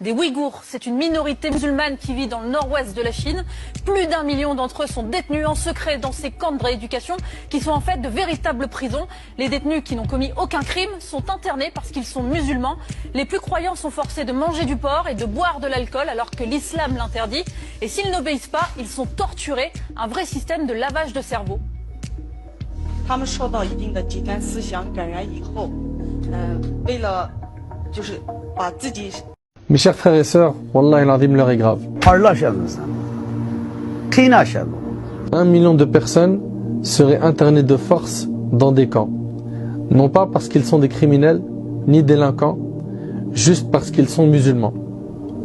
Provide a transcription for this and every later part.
des Ouïghours. C'est une minorité musulmane qui vit dans le nord-ouest de la Chine. Plus d'1 million d'entre eux sont détenus en secret dans ces camps de rééducation qui sont en fait de véritables prisons. Les détenus qui n'ont commis aucun crime sont internés parce qu'ils sont musulmans. Les plus croyants sont forcés de manger du porc et de boire de l'alcool alors que l'islam l'interdit. Et s'ils n'obéissent pas, ils sont torturés. Un vrai système de lavage de cerveau. 他们受到一定的极端思想感染以后，为了就是把自己。 Mes chers frères et sœurs, Wallah l'azim, l'heure est grave. 1 million de personnes seraient internées de force dans des camps. Non pas parce qu'ils sont des criminels, ni délinquants, juste parce qu'ils sont musulmans.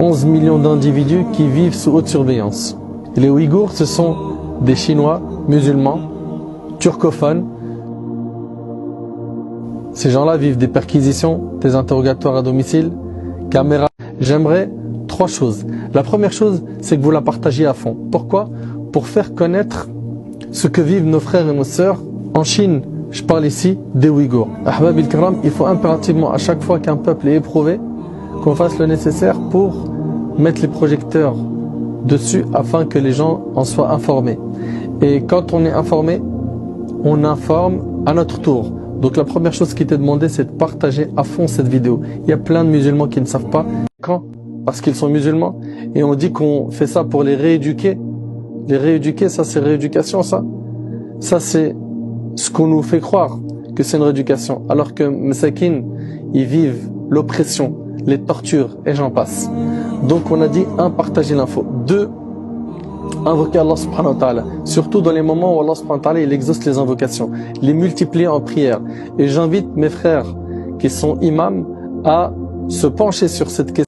11 millions d'individus qui vivent sous haute surveillance. Et les Ouïghours, ce sont des Chinois, musulmans, turcophones. Ces gens-là vivent des perquisitions, des interrogatoires à domicile, caméras. J'aimerais 3 choses. La première chose, c'est que vous la partagiez à fond. Pourquoi? Pour faire connaître ce que vivent nos frères et nos sœurs en Chine. Je parle ici des Ouïghours. Ahbab il-Kiram, il faut impérativement, à chaque fois qu'un peuple est éprouvé, qu'on fasse le nécessaire pour mettre les projecteurs dessus afin que les gens en soient informés. Et quand on est informé, on informe à notre tour. Donc la première chose qui t'est demandé, c'est de partager à fond cette vidéo. Il y a plein de musulmans qui ne savent pas. Quand? Parce qu'ils sont musulmans. Et on dit qu'on fait ça pour les rééduquer. Les rééduquer, ça c'est rééducation, ça. Ça c'est ce qu'on nous fait croire que c'est une rééducation. Alors que Masakin, ils vivent l'oppression, les tortures et j'en passe. Donc on a dit 1, partager l'info. 2, invoquer Allah subhanahu wa ta'ala. Surtout dans les moments où Allah subhanahu wa ta'ala il exauce les invocations. Les multiplier en prière. Et j'invite mes frères qui sont imams à se pencher sur cette question.